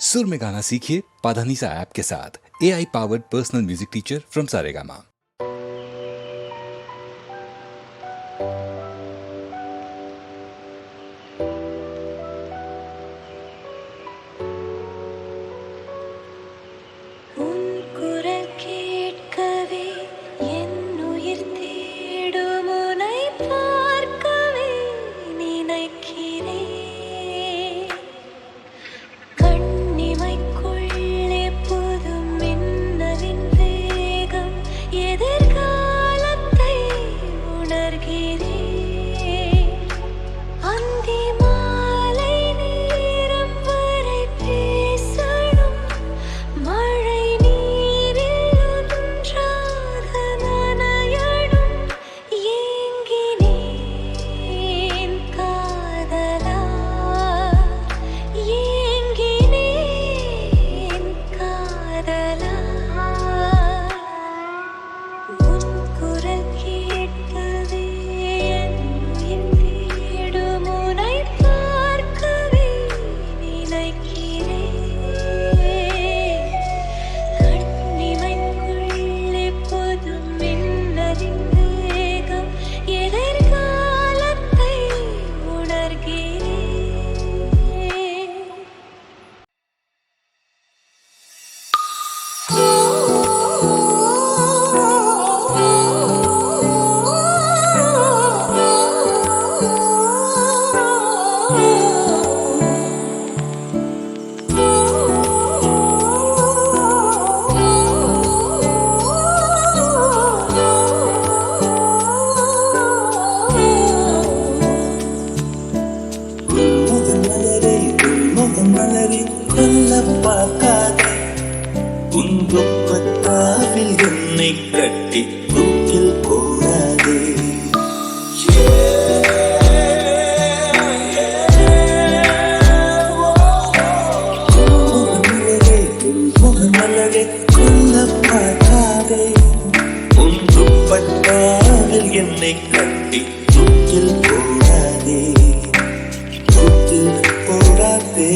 सुर में गाना सीखिए पाधानीसा ऐप के साथ। AI powered personal music teacher from Saregama. உங்கொப்பத்தாவில் என்னை கட்டி தூக்கில் போடாதே. முகமலரே கொல்ல பார்க்காதே. உங்கொப்பத்தாவில் என்னை கட்டி தூக்கில் போடாதே, தூக்கில் போடாதே.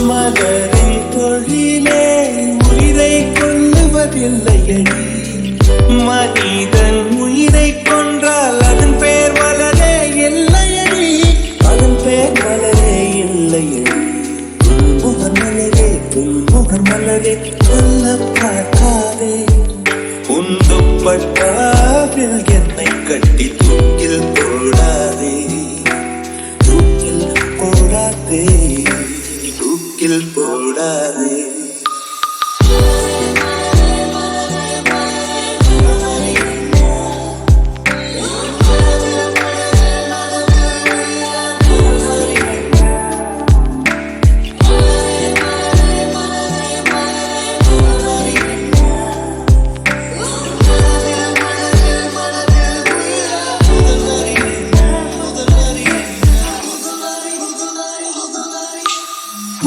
மலரின் தொழிலே உயிரை கொல்லுவதில்லையடி. மனிதன் உயிரை கொன்றால் அதன் பேர் மலரே இல்லையடி, அதன் பேர் மலரே இல்லையடி. புல்முகர் மலரே, புல்முகர் மலரே கொல்ல பார்க்காதே. உந்துப்பட்டாவில் என்னை கட்டி தூக்கில் போடாதே, தூக்கில் போடாதே, தூக்கில் போடாதே.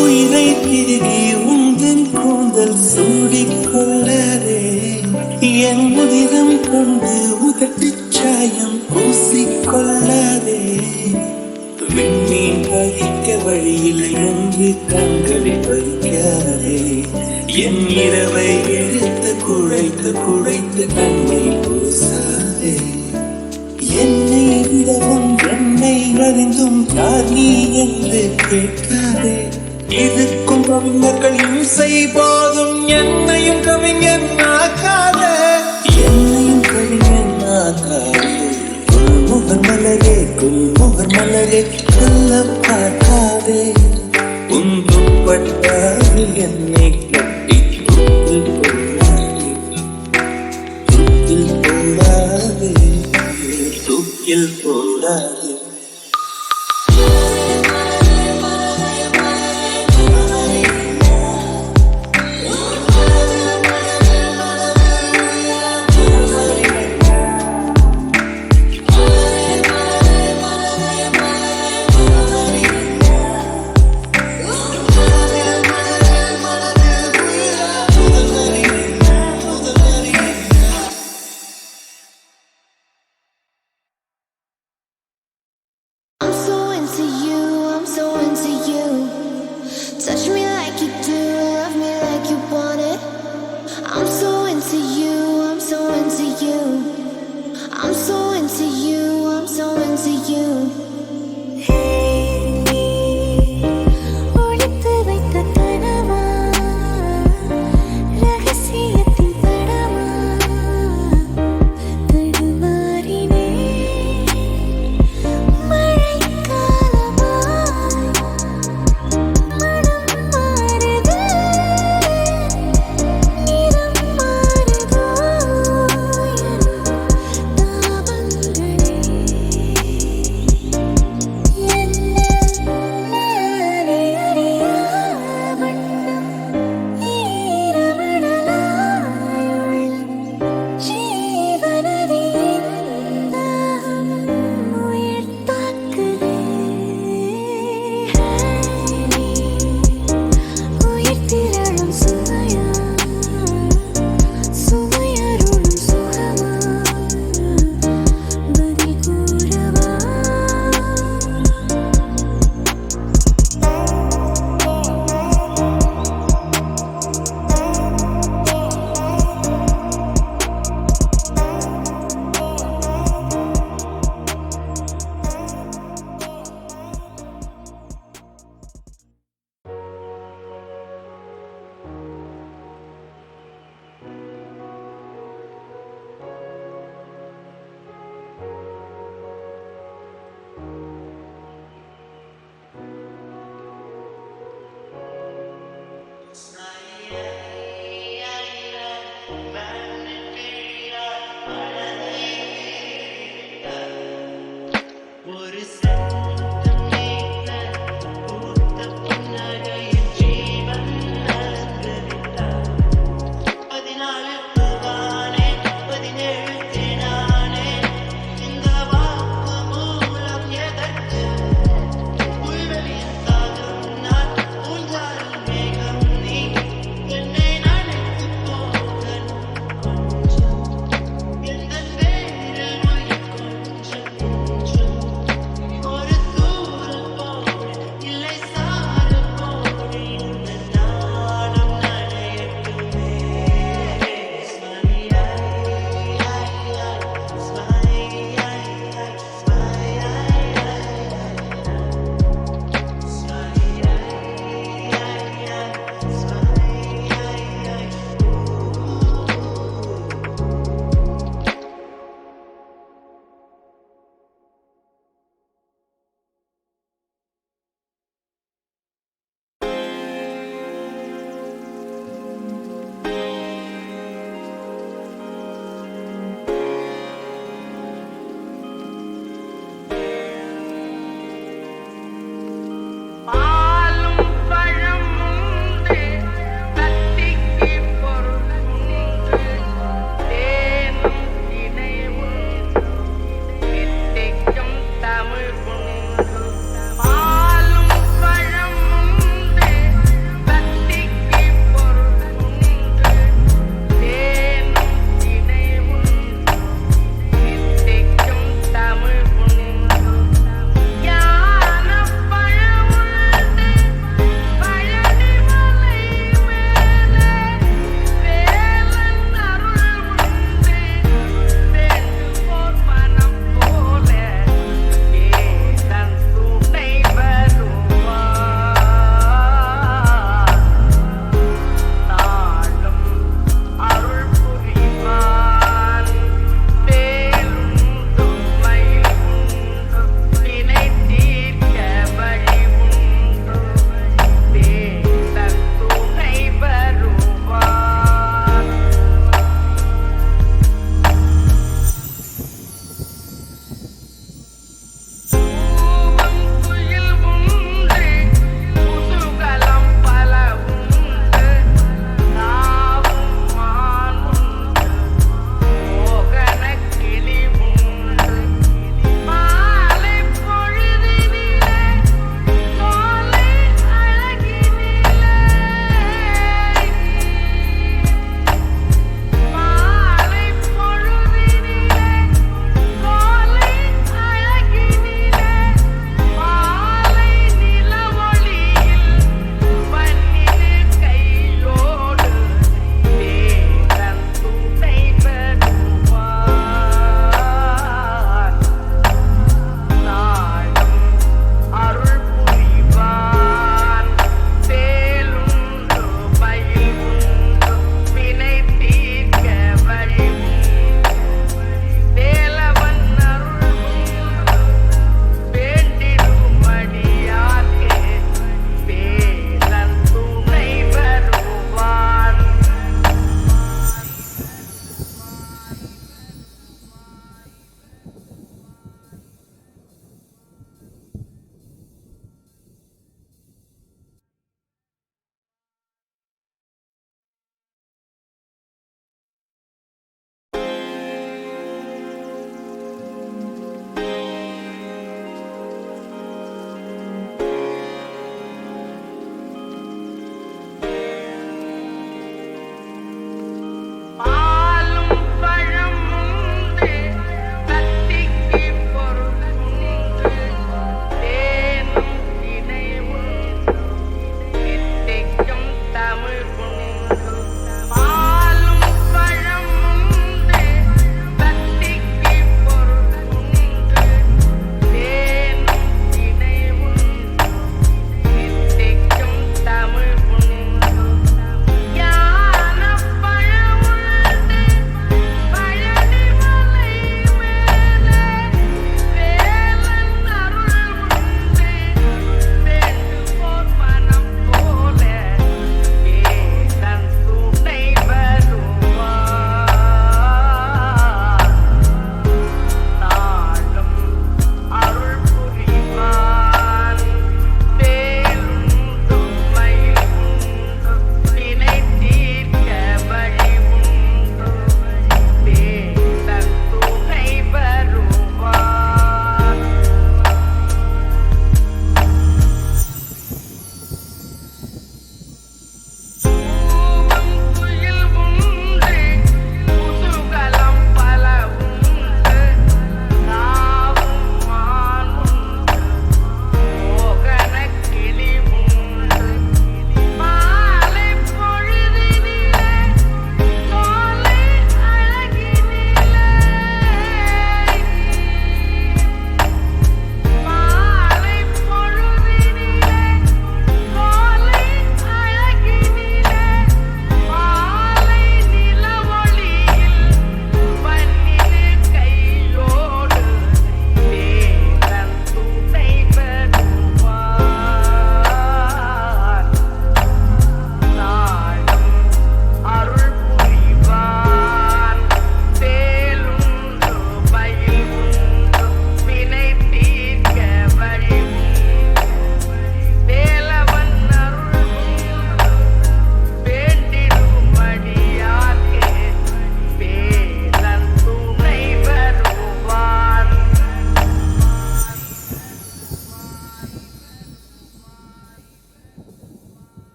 உயிரை திருகி உந்தன் கூந்தல் சூடிக்கொள்ளதே. என் உதிரம் கொண்டு உதட்டு சாயம் பூசிக்கொள்ளதே. விண்மீன் பறிக்க வழியில்லை என்று கண்களை பறிக்காதே. என் இரவை எடுத்து குழைத்து குழைத்து கண்ணை பூசாதே. என்னை விடவும் என்னை அறிந்தும் யார் நீ என்று கேட்காதே. இதுக்கும் கவிஞர்கள் இம்சை போதும், என்னையும் கவிஞன் ஆக்காதே, என்னையும் கவிஞன் ஆக்காதே. குல்முகர் மலரே, குல்முகர் மலரே கொல்ல பார்க்காதே. உந்துப்பட்டாவில் என்னை கட்டி தூக்கில் போடாதே, தூக்கில் போடாதே, தூக்கில் போடாதே. ஒளித்து வைத்த கனவா ரகசியத்தின் படமா தடுமாறினே மழைக்காலமாய் மனம் மாறுது நிறம் மாறுதோ என் தாபங்களே நானே அறியா வண்ணம் ஈரமணலாயுள் ஜீவநதியின் தாகம் உயிர் தாக்குதே உயிர் திரளும் சுமையா சுமையருளும் சுகமா பதில் கூறவா ஒரு சத்தம் கேட்க பூத்த புன்னகையின் ஜீவன் அலங்கரித்தார் 14 வானே 17 தேனானே இந்த வாக்கு மூலம் எதற்கு புல்வெளியின் தாகம் நான் ஊஞ்சாலும் மேகம் நீ என்னை நனைத்து போக கொஞ்சம் எந்த வேறு கொஞ்சம் கொஞ்சம்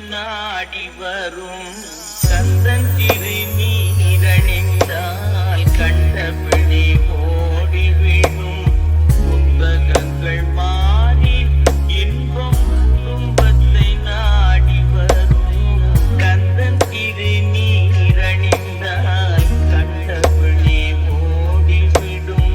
நாடி வரும் கந்தன் திருநீரணிந்தால் கண்டபிடி ஓடிவிடும் புத்தகங்கள் மாறி இன்பம் துன்பத்தை நாடி வரும் கந்தன் திருநீரணிந்தால் கண்டபிடி ஓடிவிடும்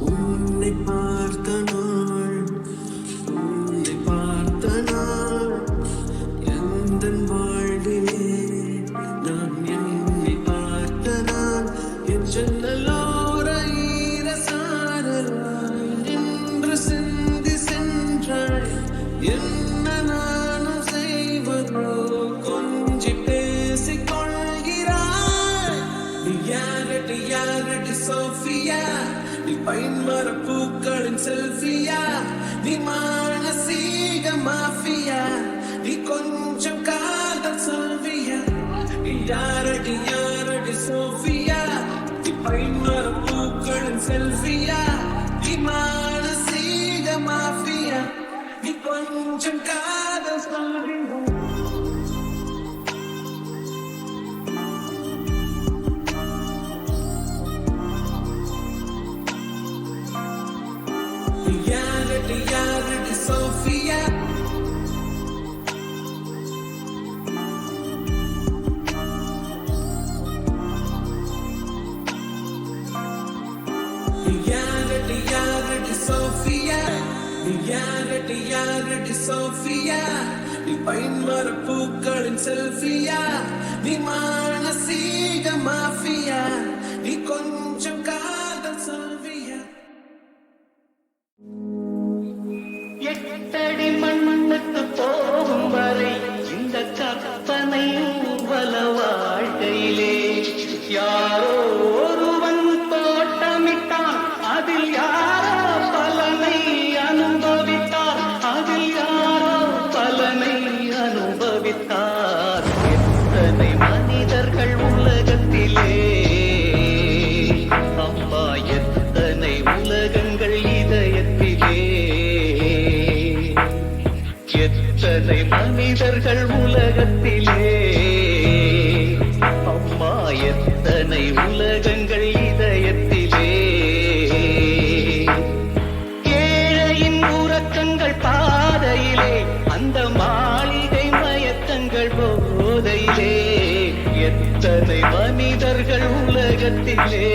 உன்னை பார்த்த நாள் உன்னை பார்த்த நாள் எந்தன் வாழ்விலே நான் என்னை பார்த்த நாள் என் ஜன்னலோர ஈரசாரலாய் நின்று சிந்தி சென்றாய் என்ன நானும் செய்வதோ கொஞ்சி பேசிக் கொள்கிறாய் நீ யாரடி சோஃபியா நீ பைன்மர பூக்களின் செல்ஃபியா நீ மானசீக மாஃபியா நீ கொஞ்சம் காதல் சொல்வியா நீ யாரடி சோஃபியா நீ பைன்மர பூக்களின் செல்ஃபியா நீ மானசீக மாஃபியா நீ கொஞ்சம் காதல் சொல்வியா Reality Sophia Reality Sophia Reality Sophia நீ பைன்மர பூக்களின் செல்ஃபியா நீ மானசீக மாஃபியா நீ கொஞ்சம் காதல் சொல்வியா எட்டடி மண்ணுக்கு போகும் வரை இந்த கற்பனை ஊர்வல வாழ்க்கையிலே யாரோ ஒருவன் தோட்டமிட்டான் அதில் யாரோ பலனை அனுபவித்தார் அதில் யாரோ பலனை அனுபவித்தார் எத்தனை மனிதர்கள் உலகத்திலே அம்மா எத்தனை உலகங்கள் இதயத்திலே எத்தனை மனிதர்கள் உலகத்திலே அம்மா எத்தனை உலகங்கள் இதயத்திலே ஏழையின் உறக்கங்கள் பாதையிலே அந்த மாளிகை மயக்கங்கள் போதையிலே எத்தனை மனிதர்கள் உலகத்திலே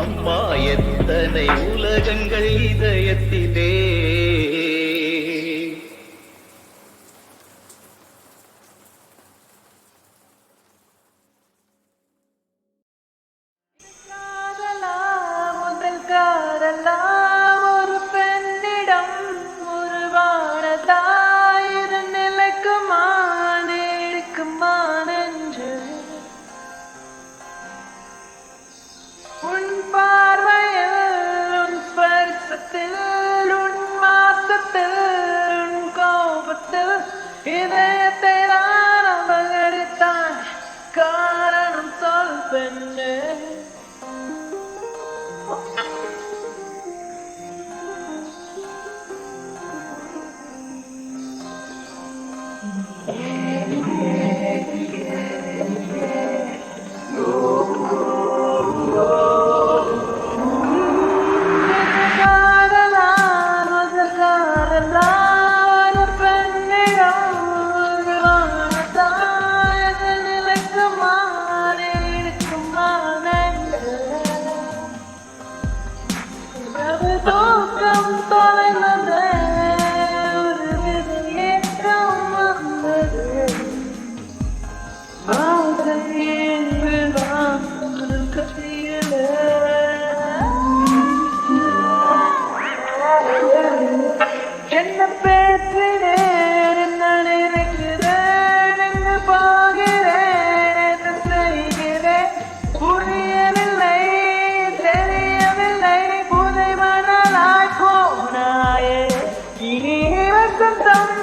அம்மா எத்தனை உலகங்கள் இதயத்திலே ஒரு பெண்ணிடம் ஒரு வானத்தாயிர நிலைக்குமா நீடிக்குமா நெஞ்சு உன் பார்வையில் உன் ஸ்பர்சத்தில் உன் மாசத்தில் உன் கோபத்தில் இதயத்தை நான் அபகரித்தான் காரணம் சொந்தம்